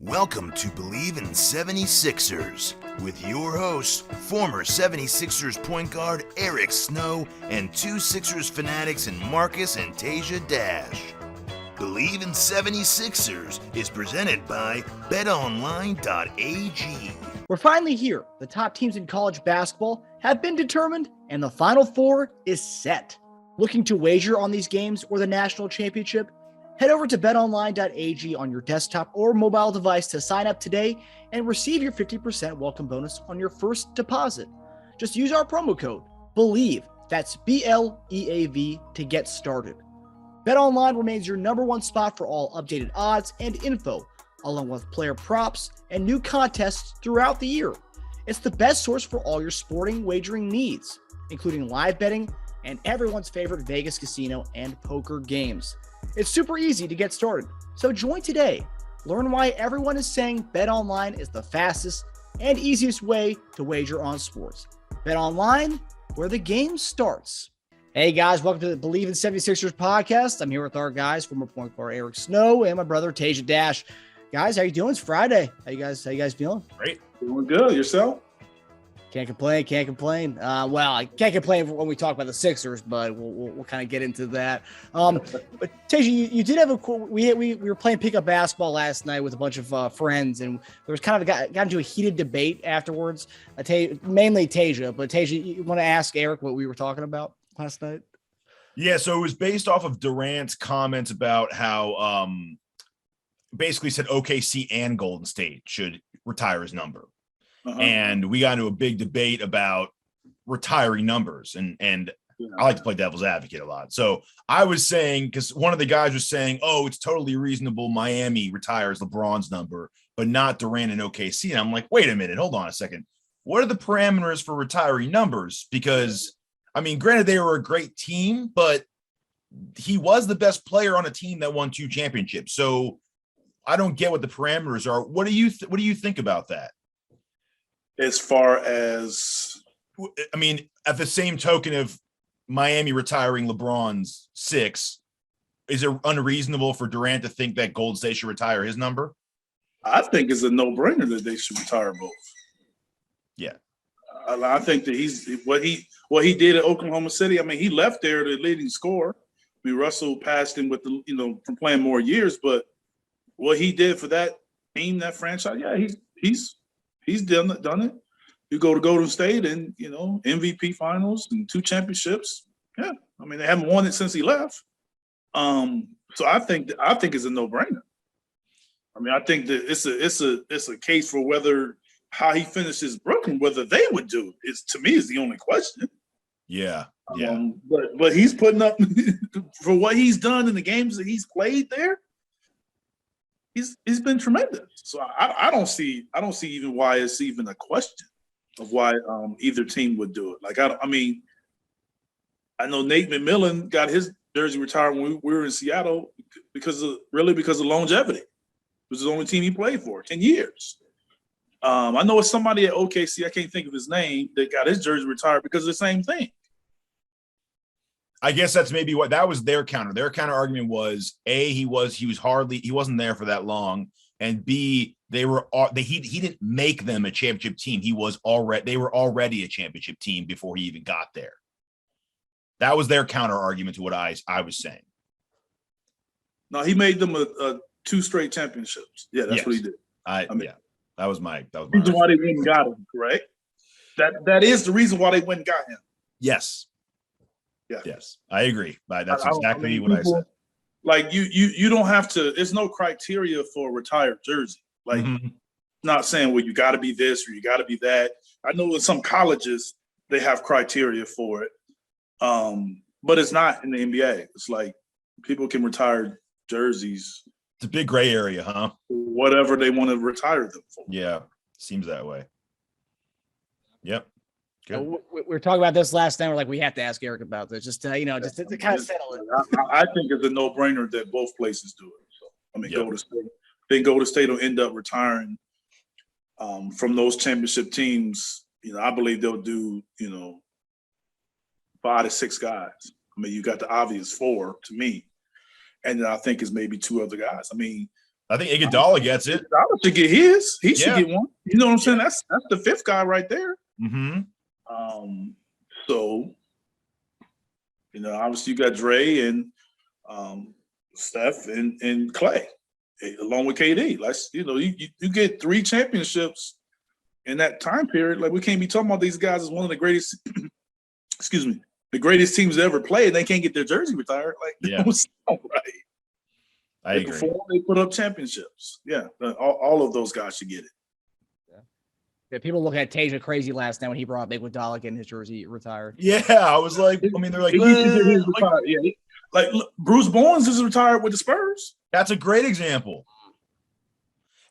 Welcome to Bleav In 76ers with your hosts, former 76ers point guard Eric Snow and two Sixers fanatics in Marcus and Teja Dash. Bleav In 76ers is presented by BetOnline.AG. We're finally here. The top teams in college basketball have been determined, and the Final Four is set. Looking to wager on these games or the national championship? Head over to BetOnline.AG on your desktop or mobile device to sign up today and receive your 50% welcome bonus on your first deposit. Just use our promo code BLEAV, that's BLEAV, to get started. BetOnline remains your number one spot for all updated odds and info, along with player props and new contests throughout the year. It's the best source for all your sporting wagering needs, including live betting and everyone's favorite Vegas casino and poker games. It's super easy to get started, so join today. Learn why everyone is saying BetOnline is the fastest and easiest way to wager on sports. BetOnline, where the game starts. Hey guys, welcome to the Bleav In 76ers podcast. I'm here with our guys, former point guard Eric Snow and my brother Teja Dash. Guys, how you doing? It's Friday. How you guys feeling? Great. Doing good. Yourself? Can't complain. Well, I can't complain when we talk about the Sixers, but we'll kind of get into that. But Teja, you did have a we were playing pickup basketball last night with a bunch of friends, and there was kind of got into a heated debate afterwards. Mainly Teja, but Teja, you want to ask Eric what we were talking about last night? Yeah, so it was based off of Durant's comments about how basically said OKC and Golden State should retire his number. And we got into a big debate about retiring numbers. And I like to play devil's advocate a lot. So I was saying, because one of the guys was saying, oh, it's totally reasonable Miami retires LeBron's number, but not Durant and OKC. And I'm like, wait a minute, hold on a second. What are the parameters for retiring numbers? Because, I mean, granted, they were a great team, but he was the best player on a team that won 2 championships. So I don't get what the parameters are. What do you think about that? As far as, I mean, at the same token of Miami retiring LeBron's 6, is it unreasonable for Durant to think that Golden State should retire his number? I think it's a no-brainer that they should retire both. Yeah, I think that he's what he did at Oklahoma City. I mean, he left there the leading scorer. I mean, Russell passed him with from playing more years, but what he did for that team, that franchise, yeah, he's done it. You go to Golden State and, MVP finals and 2 championships. Yeah. I mean, they haven't won it since he left. So I think it's a no-brainer. I mean, I think that it's a case for whether how he finishes Brooklyn, whether they would do it to me is the only question. Yeah. But he's putting up for what he's done in the games that he's played there. He's been tremendous. So I don't see even why it's even a question of why either team would do it. Like I mean, I know Nate McMillan got his jersey retired when we were in Seattle because of longevity. It was the only team he played for 10 years. I know it's somebody at OKC, I can't think of his name, that got his jersey retired because of the same thing. I guess that's maybe what that was their counter. Their counter argument was A, he wasn't there for that long, and B, he didn't make them a championship team. They were already a championship team before he even got there. That was their counter argument to what I was saying. No, he made them a 2 straight championships. Yeah, that's what he did. That was my reason why they went and got him, correct? That is the reason why they went and got him. Yes. Yeah. Yes, I agree. That's exactly what I said. Like you don't have to. There's no criteria for a retired jersey. Like, not saying you got to be this or you got to be that. I know in some colleges they have criteria for it, but it's not in the NBA. It's like people can retire jerseys. It's a big gray area, huh? Whatever they want to retire them for. Yeah, seems that way. Yep. We were talking about this last night. We're like, we have to ask Eric about this, just to kind of settle it. I think it's a no-brainer that both places do it. So, I mean, Golden State will end up retiring from those championship teams. I believe they'll do 5 to 6 guys. I mean, you got the obvious 4 to me, and then I think it's maybe 2 other guys. I mean, I think Iguodala gets it. Iguodala should get his. He should get one. You know what I'm saying? That's the fifth guy right there. Mm-hmm. So, obviously you got Dre and Steph and Clay, along with KD. Like, you get 3 championships in that time period. Like, we can't be talking about these guys as one of the greatest. Excuse me, the greatest teams ever played. They can't get their jersey retired. Like, that was so right. I agree. Before they put up championships, all of those guys should get it. Yeah, people look at Teja crazy last night when he brought up Iguodala getting his jersey retired. Yeah, I was like, they're like, like look, Bruce Bowen is retired with the Spurs. That's a great example.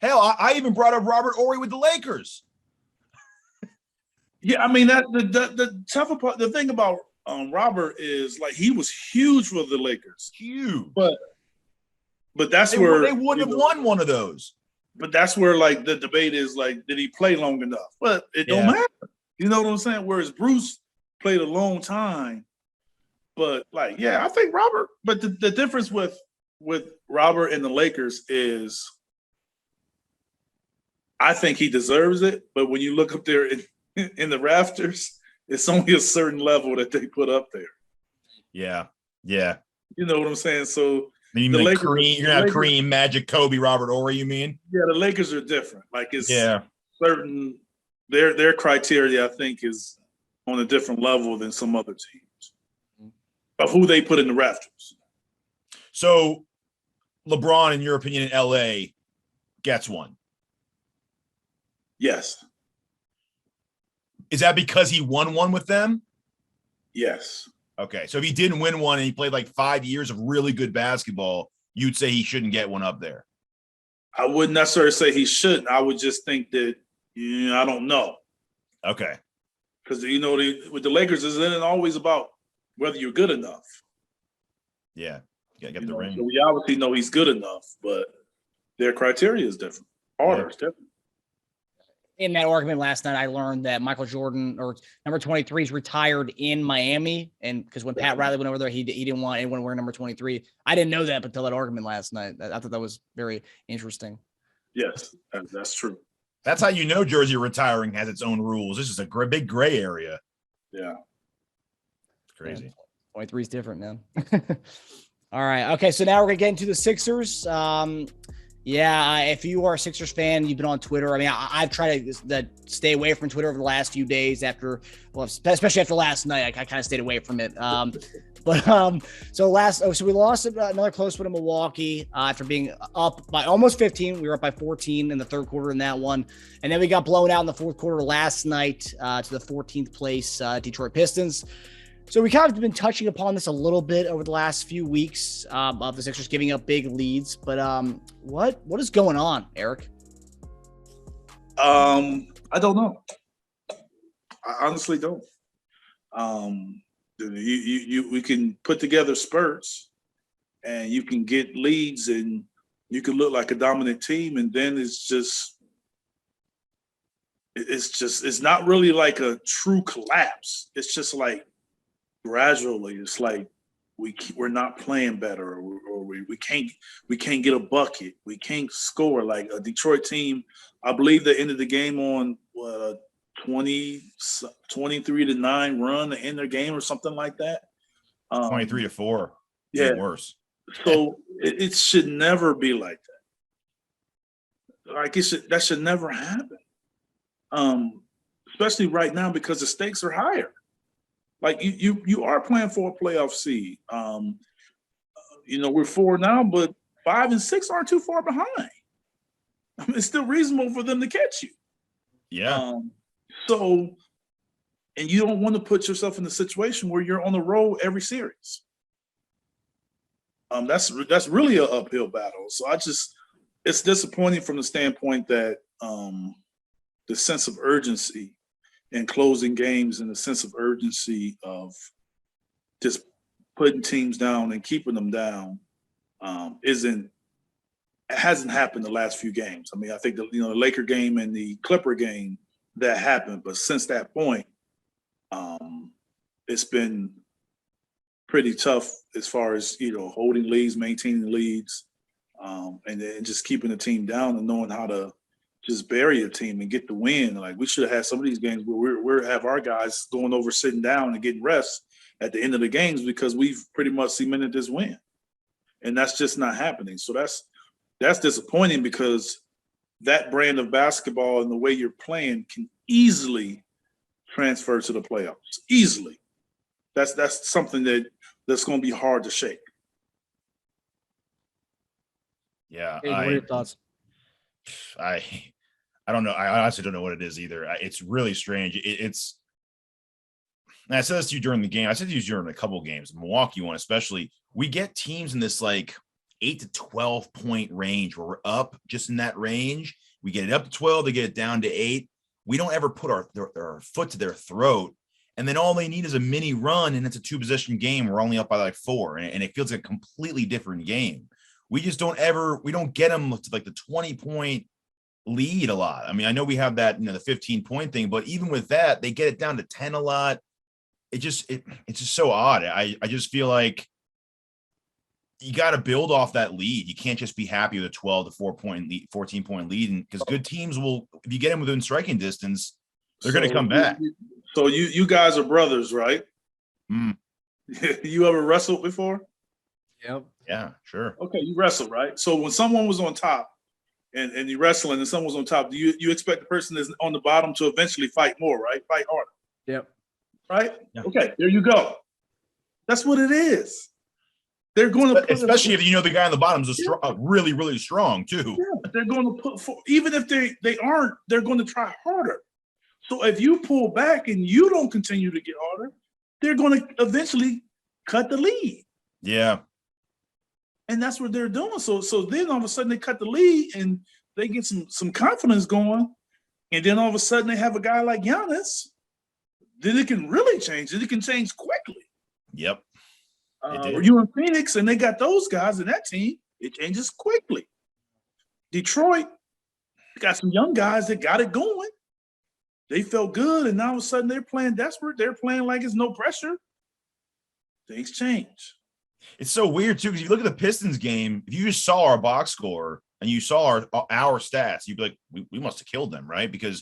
Hell, I even brought up Robert Horry with the Lakers. Yeah, I mean that the tougher part, the thing about Robert is like he was huge for the Lakers, huge, but that's where they wouldn't have won one of those. But that's where like the debate is like, did he play long enough? But it don't matter. You know what I'm saying? Whereas Bruce played a long time, but like, I think Robert. But the difference with Robert and the Lakers is, I think he deserves it. But when you look up there in the rafters, it's only a certain level that they put up there. Yeah. You know what I'm saying? So. You mean like Kareem, you're not Kareem, Magic, Kobe, Robert Horry, you mean? Yeah, the Lakers are different. Like it's certain their criteria, I think, is on a different level than some other teams of who they put in the rafters. So LeBron, in your opinion, in LA gets one. Yes. Is that because he won one with them? Yes. Okay, so if he didn't win one and he played like 5 years of really good basketball, you'd say he shouldn't get one up there. I wouldn't necessarily say he shouldn't. I would just think that, I don't know. Okay. Because, with the Lakers, it isn't always about whether you're good enough. Yeah, you got to get the ring. So we obviously know he's good enough, but their criteria is different. Harder is different. In that argument last night, I learned that Michael Jordan, or number 23, is retired in Miami, and because when Pat Riley went over there, he didn't want anyone wearing number 23. I didn't know that until that argument last night. I thought that was very interesting. Yes, that's true. That's how you know jersey retiring has its own rules. This is a big gray area. Yeah, it's crazy. Yeah, 23 is different, man. All right, okay. So now we're gonna get into the Sixers. If you are a Sixers fan, you've been on Twitter. I mean, I've tried to stay away from Twitter over the last few days especially after last night. I kind of stayed away from it. So we lost another close one in Milwaukee after being up by almost 15. We were up by 14 in the third quarter in that one. And then we got blown out in the fourth quarter last night to the 14th place Detroit Pistons. So we kind of been touching upon this a little bit over the last few weeks of the Sixers giving up big leads. But what is going on, Eric? I don't know. I honestly don't. We can put together spurts, and you can get leads, and you can look like a dominant team, and then it's not really like a true collapse. It's just like gradually, it's like we're not playing better, or we can't get a bucket. We can't score. Like a Detroit team, I believe they ended the game on 23-9 run to end their game or something like that. 23-4. Yeah, worse. So it should never be like that. Like that should never happen. Especially right now because the stakes are higher. Like you are playing for a playoff seed. We're 4 now, but 5 and 6 aren't too far behind. I mean, it's still reasonable for them to catch you. Yeah. And you don't want to put yourself in a situation where you're on the road every series. That's really an uphill battle. So it's disappointing from the standpoint that the sense of urgency in closing games and the sense of urgency of just putting teams down and keeping them down hasn't happened the last few games. I mean, I think the Laker game and the Clipper game that happened, but since that point, it's been pretty tough as far as holding leads, maintaining leads. and then just keeping the team down and knowing how to just bury a team and get the win. Like we should have had some of these games where we're have our guys going over, sitting down, and getting rest at the end of the games because we've pretty much cemented this win, and that's just not happening. So that's disappointing because that brand of basketball and the way you're playing can easily transfer to the playoffs. Easily, that's something that's going to be hard to shake. Yeah, Hey, what are your thoughts? I don't know. I honestly don't know what it is either. It's really strange. It's. And I said this to you during the game. I said to you during a couple of games, the Milwaukee one especially. We get teams in this like 8 to 12 point range where we're up just in that range. We get it up to 12, they get it down to 8. We don't ever put our foot to their throat. And then all they need is a mini run, and it's a 2-possession game. We're only up by like 4, and it feels like a completely different game. We just don't get them to like the 20-point lead a lot. I mean, I know we have that, the 15-point thing, but even with that, they get it down to 10 a lot. It's just so odd. I just feel like you got to build off that lead. You can't just be happy with a 12 to 4-point lead, 14-point lead. And because good teams will, if you get them within striking distance, they're going to come back. So you guys are brothers, right? Mm. You ever wrestled before? Yep. Yeah, sure. Okay, you wrestled, right? So when someone was on top and you're wrestling and someone's on top, do you expect the person that's on the bottom to eventually fight more, right? Fight harder. Yep. Right? Yeah. Okay, there you go. That's what it is. They're going to especially if the guy on the bottom is really, really strong too. Yeah, they're going to put even if they aren't, they're going to try harder. So if you pull back and you don't continue to get harder, they're going to eventually cut the lead. Yeah. And that's what they're doing. So then all of a sudden they cut the lead and they get some confidence going. And then all of a sudden they have a guy like Giannis. Then it can really change. It can change quickly. Yep. You in Phoenix and they got those guys in that team, it changes quickly. Detroit got some young guys that got it going. They felt good, and now all of a sudden they're playing desperate. They're playing like it's no pressure. Things change. It's so weird, too, because you look at the Pistons game, if you just saw our box score and you saw our stats, you'd be like, we must have killed them, right? Because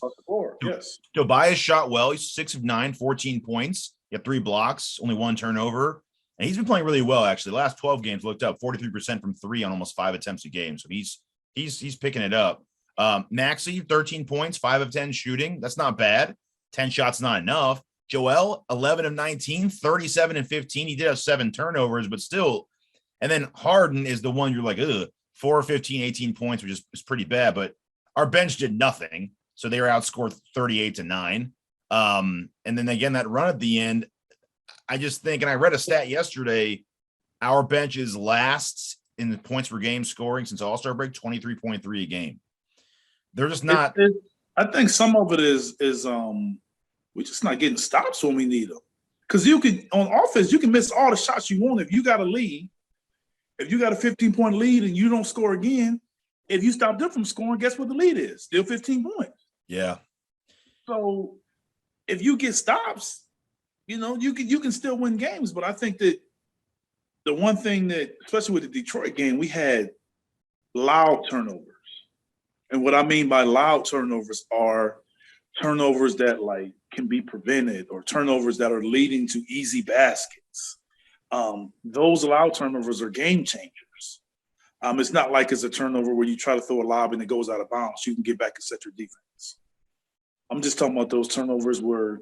yes. Tobias shot well. He's 6 of 9, 14 points. He had 3 blocks, only 1 turnover. And he's been playing really well, actually. The last 12 games looked up 43% from 3 on almost 5 attempts a game. So he's picking it up. Maxey, 13 points, 5 of 10 shooting. That's not bad. 10 shots, not enough. Joel, 11 of 19, 37 and 15. He did have 7 turnovers, but still. And then Harden is the one you're like, 4 of 15, 18 points, which is pretty bad. But our bench did nothing. So they were outscored 38-9. And then again, that run at the end, I just think, and I read a stat yesterday, our bench is last in the points per game scoring since All-Star break, 23.3 a game. They're just not. I think some of it is we're just not getting stops when we need them. Because you can, on offense, you can miss all the shots you want if you got a lead. If you got a 15-point lead and you don't score again, if you stop them from scoring, guess what the lead is? Still 15 points. Yeah. So if you get stops, you can still win games. But I think that the one thing that, especially with the Detroit game, we had loud turnovers. And what I mean by loud turnovers are turnovers that can be prevented or turnovers that are leading to easy baskets. Those loud turnovers are game changers. It's not like it's a turnover where you try to throw a lob and it goes out of bounds. You can get back and set your defense. I'm just talking about those turnovers where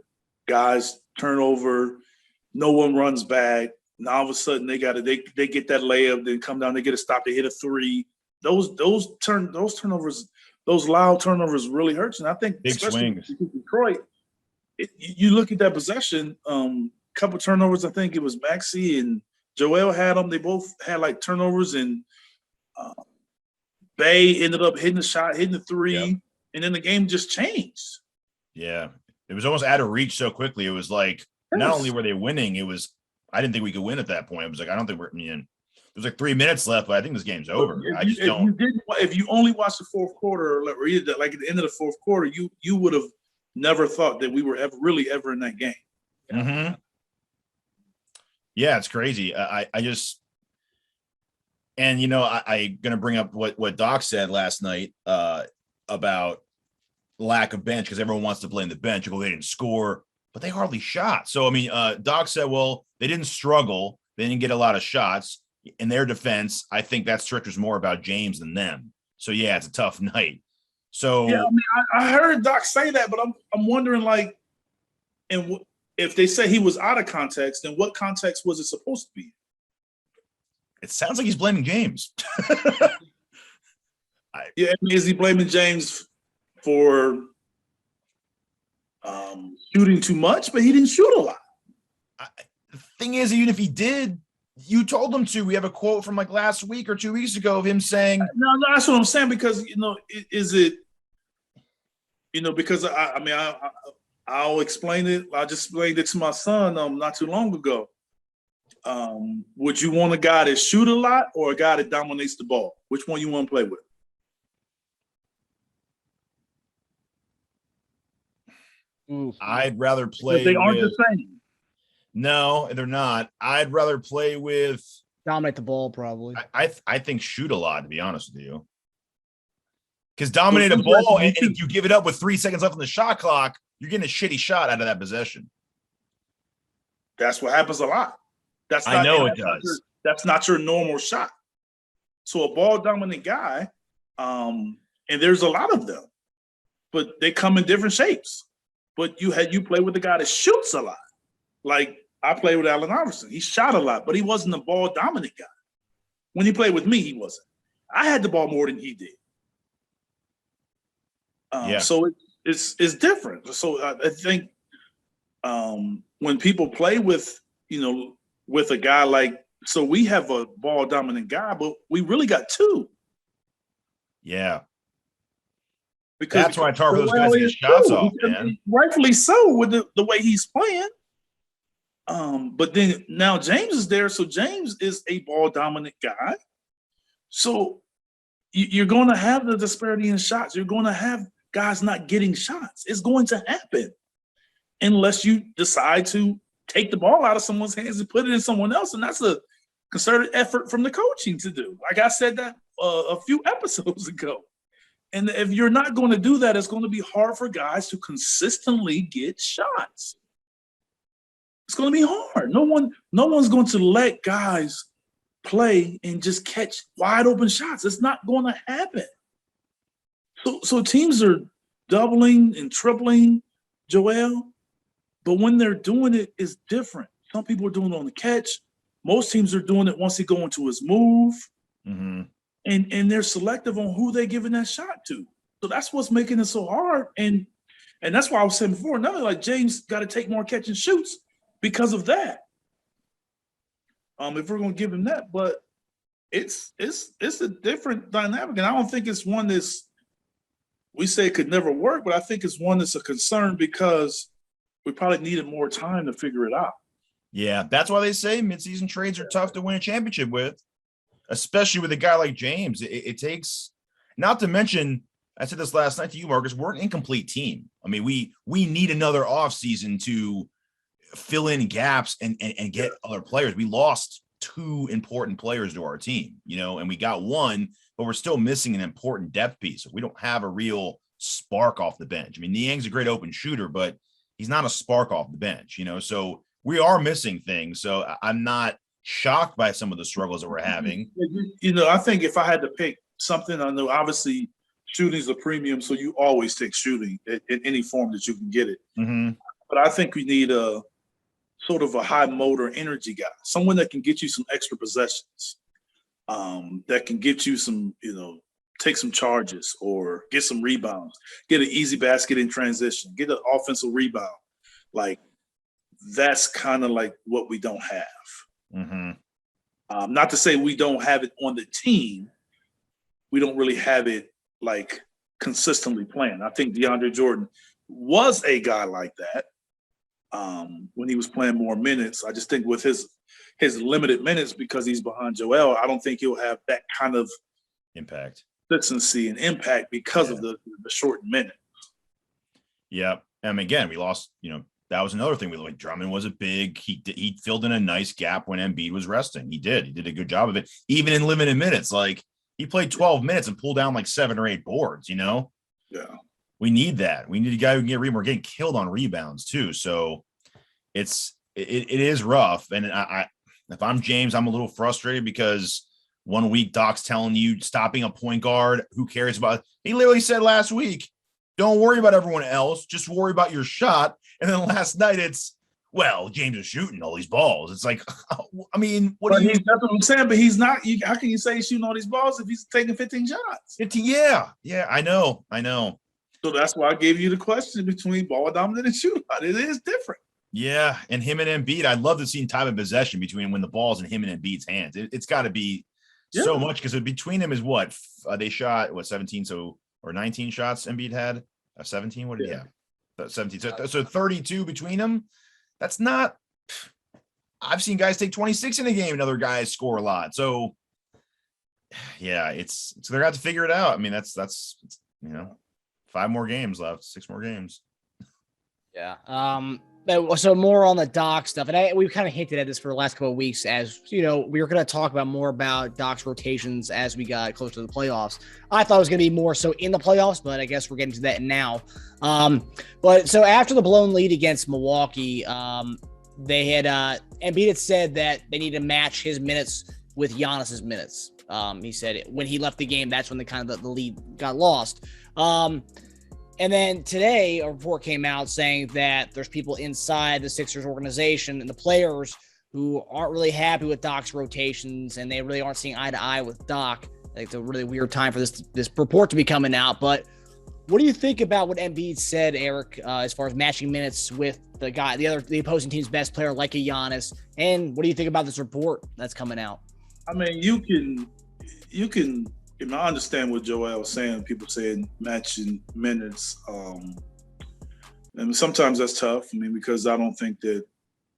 guys turn over, no one runs back. Now all of a sudden they get that layup, then come down, they get a stop, they hit a 3. Those turnovers, those loud turnovers really hurts. And I think big swings. Detroit, you look at that possession, couple turnovers. I think it was Maxey and Joel had them. They both had turnovers, and Bay ended up hitting the 3, yep. And then the game just changed. Yeah, it was almost out of reach so quickly. It was not only were they winning, it was I didn't think we could win at that point. It was I don't think we're in. There's 3 minutes left, but I think this game's over. If you only watched the fourth quarter, or either at the end of the fourth quarter, you would have never thought that we were ever in that game. Mm-hmm. Yeah, it's crazy. I just And, I'm going to bring up what Doc said last night about lack of bench because everyone wants to blame the bench. They didn't score, but they hardly shot. So, Doc said, well, they didn't struggle. They didn't get a lot of shots. In their defense, I think that stricter's more about James than them. So, yeah, it's a tough night. So, yeah, I heard Doc say that, but I'm wondering, and if they say he was out of context, then what context was it supposed to be? It sounds like he's blaming James. Is he blaming James for shooting too much? But he didn't shoot a lot. The thing is, even if he did, you told him to. We have a quote from last week or 2 weeks ago of him saying, "No, that's what I'm saying." Because is it? Because I'll explain it. I just explained it to my son not too long ago. Would you want a guy that shoot a lot or a guy that dominates the ball? Which one you want to play with? I'd rather play. But they aren't the same. No, they're not. I'd rather play with dominate the ball, probably. I think shoot a lot, to be honest with you. Because dominate a ball and if you give it up with 3 seconds left on the shot clock, you're getting a shitty shot out of that possession. That's what happens a lot. I know it does. That's not your normal shot. So a ball dominant guy, and there's a lot of them, but they come in different shapes. But you play with a guy that shoots a lot. Like I played with Allen Iverson. He shot a lot, but he wasn't a ball dominant guy. When he played with me, he wasn't. I had the ball more than he did. So it's different. So I think when people play with a guy so we have a ball dominant guy, but we really got two. Yeah. Because that's why it's hard for those guys to get shots off, man. Rightfully so with the way he's playing. But then now James is there, so James is a ball dominant guy. So you're going to have the disparity in shots. You're going to have guys not getting shots. It's going to happen unless you decide to take the ball out of someone's hands and put it in someone else. And that's a concerted effort from the coaching to do. Like I said that a few episodes ago. And if you're not going to do that, it's going to be hard for guys to consistently get shots. It's going to be hard. No one's going to let guys play and just catch wide open shots. It's not going to happen. So teams are doubling and tripling Joel, but when they're doing it, it's different. Some people are doing it on the catch. Most teams are doing it once they go into his move. Mm-hmm. And they're selective on who they're giving that shot to. So that's what's making it so hard. And that's why I was saying before, another James got to take more catch and shoots because of that. If we're going to give him that, but it's a different dynamic. And I don't think it's one we say it could never work, but I think it's one that's a concern because we probably needed more time to figure it out. Yeah, that's why they say midseason trades are tough to win a championship with, especially with a guy like James. It takes, not to mention, I said this last night to you, Marcus, we're an incomplete team. I mean, we need another offseason to fill in gaps and get other players. We lost 2 important players to our team, and we got one, but we're still missing an important depth piece. We don't have a real spark off the bench. I mean, Niang's a great open shooter, but he's not a spark off the bench, so we are missing things. So I'm not shocked by some of the struggles that we're having. I think if I had to pick something, I know obviously shooting is a premium, so you always take shooting in any form that you can get it. Mm-hmm. But I think we need a sort of a high motor energy guy, someone that can get you some extra possessions, that can get you some, take some charges or get some rebounds, get an easy basket in transition, get an offensive rebound. That's kind of what we don't have. Mm-hmm. Not to say we don't have it on the team. We don't really have it consistently playing. I think DeAndre Jordan was a guy like that when he was playing more minutes. I just think with his limited minutes, because he's behind Joel, I don't think he'll have that kind of impact, consistency and impact because of the short minutes. Yeah. And again, we lost, that was another thing. Like Drummond was he filled in a nice gap when Embiid was resting. He did a good job of it, even in limited minutes. Like he played 12 minutes and pulled down like 7 or 8 boards, Yeah. We need that. We need a guy who can get rebounds. We're getting killed on rebounds too. So it is rough. And if I'm James, I'm a little frustrated because one week Doc's telling you stopping a point guard, who cares about it? He literally said last week, don't worry about everyone else, just worry about your shot. And then last night it's, well, James is shooting all these balls. It's like, I mean, that's what I'm saying, but he's not. How can you say he's shooting all these balls if he's taking 15 shots? 15, yeah, I know. So that's why I gave you the question between ball dominant and shootout. It is different. Yeah, and him and Embiid, I'd love to see time of possession between when the ball's in him and Embiid's hands. It's got to be so much because between them is what they shot 17 or 19 shots Embiid had 17. What did he have? 17. So 32 between them. That's not. I've seen guys take 26 in a game and other guys score a lot. So yeah, so they're going to have to figure it out. I mean, that's 5 more games left, 6 more games. Yeah. So more on the Doc stuff, and we've kind of hinted at this for the last couple of weeks. As we were going to talk more about Doc's rotations as we got closer to the playoffs. I thought it was going to be more so in the playoffs, but I guess we're getting to that now. But so after the blown lead against Milwaukee, they had Embiid had said that they need to match his minutes with Giannis's minutes. He said when he left the game, that's when the lead got lost. And then today, a report came out saying that there's people inside the Sixers organization and the players who aren't really happy with Doc's rotations, and they really aren't seeing eye to eye with Doc. I think it's a really weird time for this report to be coming out. But what do you think about what Embiid said, Eric, as far as matching minutes with the opposing team's best player like a Giannis? And what do you think about this report that's coming out? I mean, you can. I understand what Joel was saying. People saying matching minutes. And sometimes that's tough. I mean, because I don't think that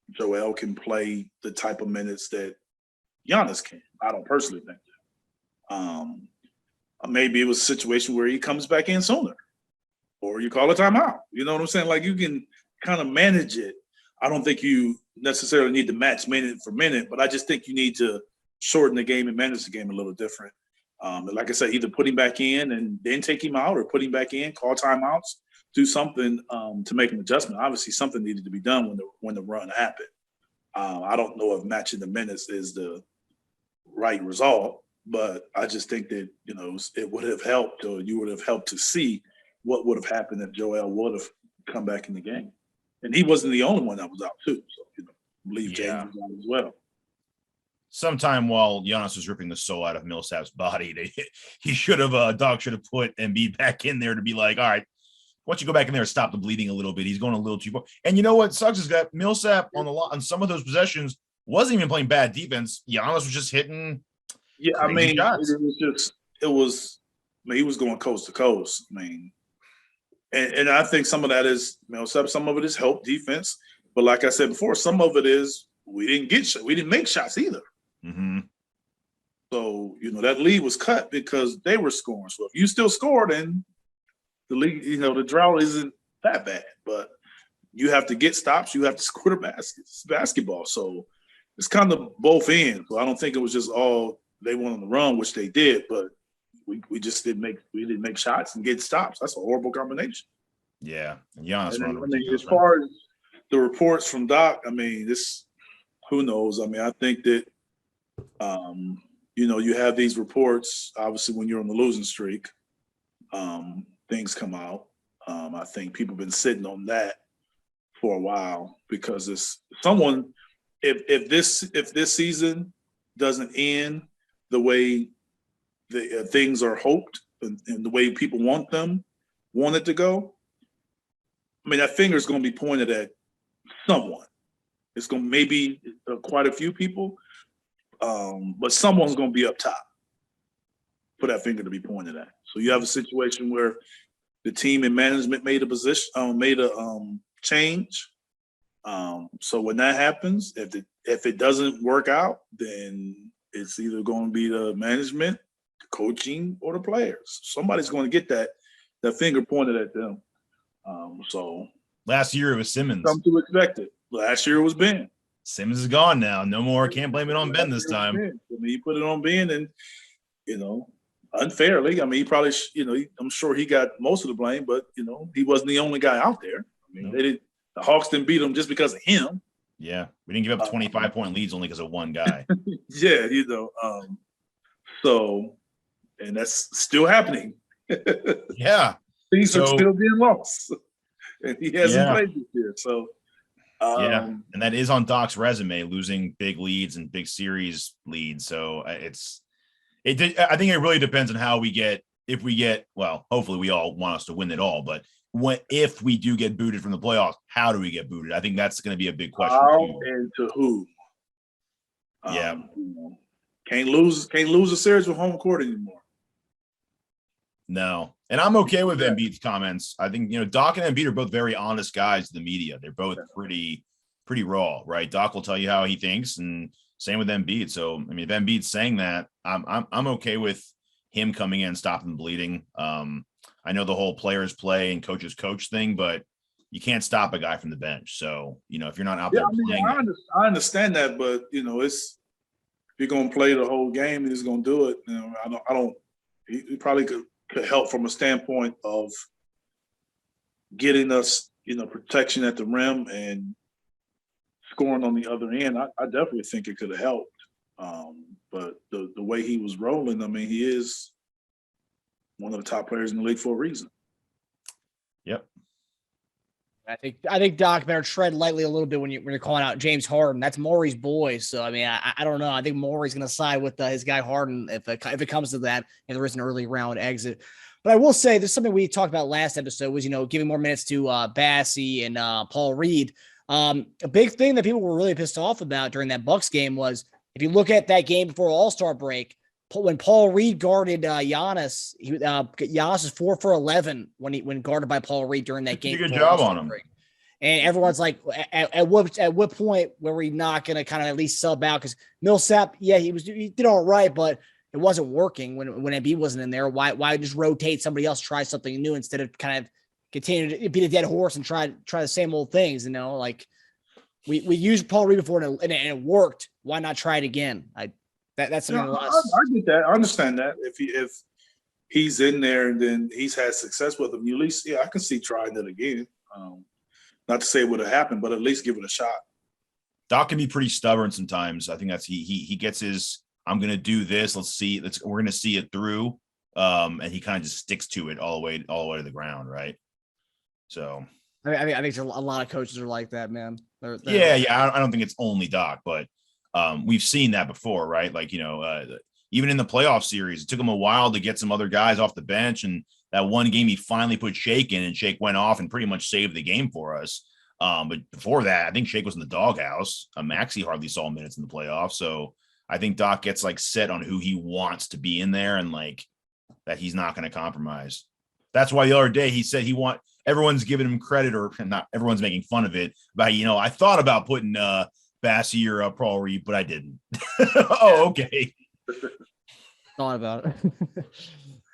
Joel can play the type of minutes that Giannis can. I don't personally think that. Maybe it was a situation where he comes back in sooner, or you call a timeout. You know what I'm saying? Like you can kind of manage it. I don't think you necessarily need to match minute for minute, but I just think you need to shorten the game and manage the game a little different. Like I said, either put him back in and then take him out, or put him back in, call timeouts, do something to make an adjustment. Obviously, something needed to be done when the run happened. I don't know if matching the minutes is the right result, but I just think that it would have helped, or you would have helped to see what would have happened if Joel would have come back in the game. And he wasn't the only one that was out too. So I believe James was out as well. Sometime while Giannis was ripping the soul out of Millsap's body, Doc should have put Embiid back in there to be like, all right, why don't you go back in there and stop the bleeding a little bit? He's going a little too far. And you know what sucks is that Millsap on some of those possessions wasn't even playing bad defense. Giannis was just hitting. Yeah, I mean, he was going coast to coast. I mean, and I think some of that is Millsap, some of it is help defense. But like I said before, some of it is we didn't make shots either. Mm-hmm. So, that lead was cut because they were scoring. So if you still score, then the league, the drought isn't that bad. But you have to get stops. You have to score the basketball. So it's kind of both ends. So I don't think it was just all they wanted to run, which they did. But we just didn't make shots and get stops. That's a horrible combination. Yeah. And Giannis as far as the reports from Doc, I mean, who knows? I mean, I think that you have these reports, obviously, when you're on the losing streak, things come out. I think people have been sitting on that for a while because it's someone, if this season doesn't end the way the things are hoped and the way people want it to go, I mean, that finger is going to be pointed at someone. It's going to maybe quite a few people, but someone's going to be up top for that finger to be pointed at. So you have a situation where the team and management made a change. So when that happens, if it doesn't work out, then it's either going to be the management, the coaching, or the players. Somebody's going to get that finger pointed at them. So Last year it was Simmons. Something to expect it. Last year it was Ben. Simmons is gone now. No more. Can't blame it on Ben this time. I mean, you put it on Ben, and unfairly. I mean, he probably, I'm sure he got most of the blame, but he wasn't the only guy out there. I mean, the Hawks didn't beat him just because of him. Yeah, we didn't give up 25-point leads only because of one guy. Yeah, so, and that's still happening. Yeah, things are still being lost, and he hasn't played this year. So. And that is on Doc's resume, losing big leads and big series leads. So I think it really depends on how we get. If we get, well, hopefully we all want us to win it all, but if we do get booted from the playoffs, how do we get booted? I think that's going to be a big question. How and to who? Yeah, can't lose a series with home court anymore. No, and I'm okay with Embiid's comments. I think Doc and Embiid are both very honest guys to the media. They're both pretty raw, right? Doc will tell you how he thinks, and same with Embiid. So I mean, if Embiid's saying that, I'm okay with him coming in and stopping the bleeding. I know the whole players play and coaches coach thing, but you can't stop a guy from the bench. So if you're not out there playing, I understand that, but it's if you're gonna play the whole game and he's gonna do it. I don't. He probably could help from a standpoint of getting us, protection at the rim and scoring on the other end. I definitely think it could have helped. But the way he was rolling, I mean, he is one of the top players in the league for a reason. Yep. I think Doc better tread lightly a little bit when you're calling out James Harden. That's Maury's boy. So I mean, I don't know. I think Maury's going to side with his guy Harden if it comes to that, and there is an early round exit. But I will say there's something we talked about last episode was giving more minutes to Bassey and Paul Reed. A big thing that people were really pissed off about during that Bucks game was if you look at that game before All-Star break, when Paul Reed guarded Giannis, Giannis is 4 for 11 when guarded by Paul Reed during that game. Good job on him. And everyone's like, at what point were we not going to kind of at least sub out? Because Millsap, he did all right, but it wasn't working when Embiid wasn't in there. Why just rotate somebody else, try something new instead of kind of continue to beat a dead horse and try the same old things? Like we used Paul Reed before and it worked. Why not try it again? That's something else. I get that. I understand that. If he's in there and then he's had success with him, at least I can see trying it again. Not to say it would have happened, but at least give it a shot. Doc can be pretty stubborn sometimes. I think that's he gets his. I'm going to do this. We're going to see it through. And he kind of just sticks to it all the way to the ground, right? So I think a lot of coaches are like that, man. They're I don't think it's only Doc, but we've seen that before, right? Like even in the playoff series, it took him a while to get some other guys off the bench, and that one game he finally put Shake in, and Shake went off and pretty much saved the game for us. But before that, I think Shake was in the doghouse. Maxey hardly saw minutes in the playoffs, so I think Doc gets set on who he wants to be in there, and that he's not going to compromise. That's why the other day he said everyone's giving him credit, or not everyone's making fun of it. But I thought about putting Bassey or Paul Reed, but I didn't. Oh, okay. Thought about it.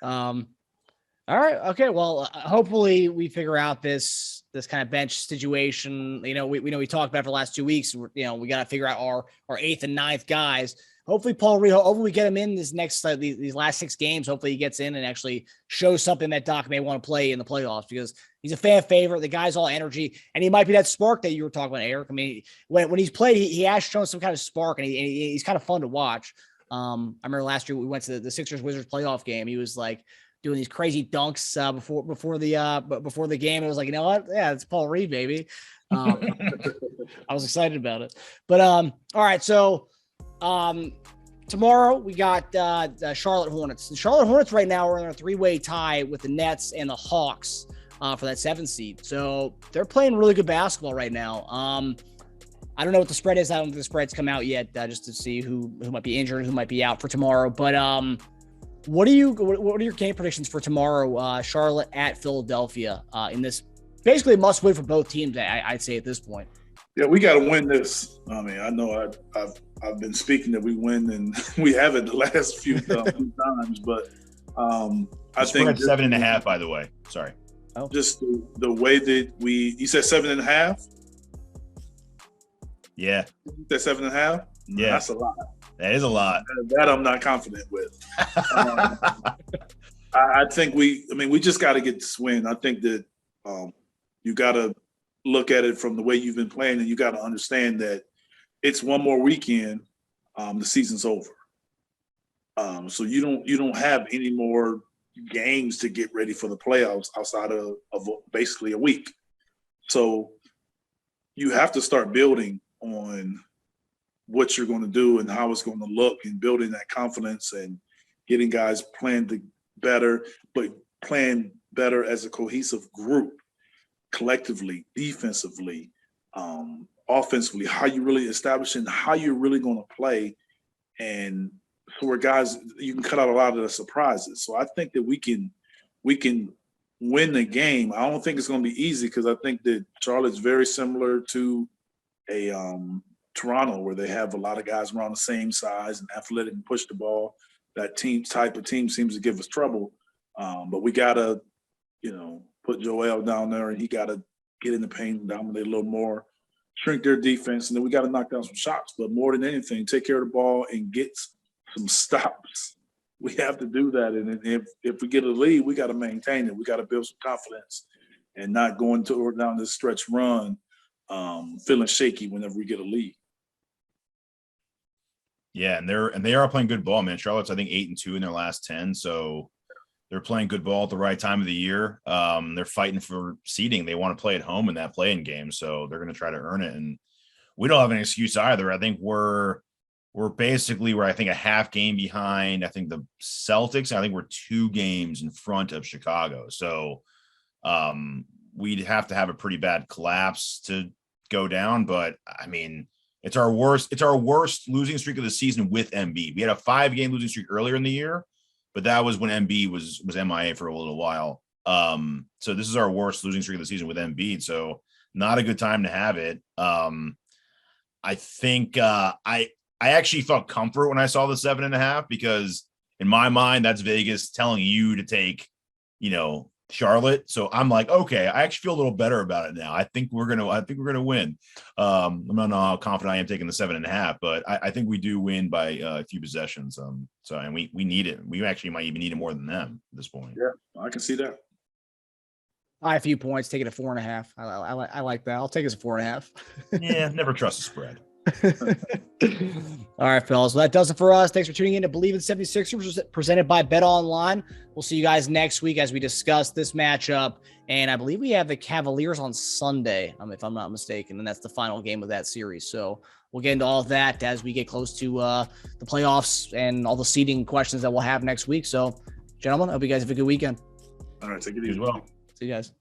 All right. Okay. Well, hopefully we figure out this kind of bench situation. We talked about it for the last 2 weeks. We got to figure out our 8th and 9th guys. Hopefully Paul Reed, hopefully we get him in this next, these last 6 games. Hopefully he gets in and actually shows something that Doc may want to play in the playoffs, because he's a fan favorite. The guy's all energy, and he might be that spark that you were talking about, Eric. I mean, when he's played, he has shown some kind of spark, and he's kind of fun to watch. I remember last year we went to the Sixers-Wizards playoff game. He was doing these crazy dunks before the game. It was like, you know what? Yeah, it's Paul Reed, baby. I was excited about it. But all right, so tomorrow we got Charlotte Hornets. The Charlotte Hornets right now are in a 3-way tie with the Nets and the Hawks for that 7th seed. So they're playing really good basketball right now. I don't know what the spread is. I don't think the spread's come out yet, just to see who might be injured, who might be out for tomorrow. But what are your game predictions for tomorrow? Charlotte at Philadelphia in this basically must win for both teams. I'd say at this point. Yeah, we got to win this. I mean, I know I've been speaking that we win, and we haven't the last few times. But I think 7.5. By the way, sorry. Just the way that you said 7.5? Yeah. You said 7.5? Yeah. That's a lot. That is a lot. That I'm not confident with. I think we just got to get this win. I think that you got to look at it from the way you've been playing, and you got to understand that it's one more weekend. The season's over. So you don't have any more games to get ready for the playoffs outside of basically a week. So you have to start building on what you're going to do and how it's going to look, and building that confidence and getting guys playing better, but playing better as a cohesive group, collectively, defensively, offensively, how you really establishing how you're really going to play, and so where guys, you can cut out a lot of the surprises. So I think that we can win the game. I don't think it's going to be easy, because I think that Charlotte's very similar to a Toronto, where they have a lot of guys around the same size and athletic and push the ball. That type of team seems to give us trouble. But we got to, put Joel down there, and he got to get in the paint and dominate a little more, shrink their defense, and then we got to knock down some shots. But more than anything, take care of the ball and get some stops. We have to do that. And if we get a lead, we got to maintain it. We got to build some confidence and not going down this stretch run feeling shaky whenever we get a lead. Yeah, and they are playing good ball, man. Charlotte's, I think, 8-2 in their last 10, so they're playing good ball at the right time of the year. They're fighting for seeding. They want to play at home in that play-in game, so they're going to try to earn it. And we don't have an excuse either. I think we're basically I think a half game behind. I think the Celtics. I think we're 2 games in front of Chicago. So we'd have to have a pretty bad collapse to go down. But I mean, it's our worst losing streak of the season with Embiid. We had a 5-game losing streak earlier in the year, but that was when Embiid was MIA for a little while. So this is our worst losing streak of the season with Embiid. So not a good time to have it. I think I actually felt comfort when I saw the 7.5, because in my mind, that's Vegas telling you to take, Charlotte. So I'm like, okay, I actually feel a little better about it now. I think we're gonna win. I don't know how confident I am taking the 7.5, but I think we do win by a few possessions. And we need it. We actually might even need it more than them at this point. Yeah, I can see that. A few points, take it at 4.5. I like that. I'll take it as 4.5. Yeah, never trust the spread. All right, fellas. Well, that does it for us. Thanks for tuning in to Bleav In 76ers, presented by BetOnline. We'll see you guys next week as we discuss this matchup. And I believe we have the Cavaliers on Sunday, if I'm not mistaken, and that's the final game of that series. So we'll get into all of that as we get close to the playoffs and all the seeding questions that we'll have next week. So, gentlemen, I hope you guys have a good weekend. All right, take it easy. As well. See you guys.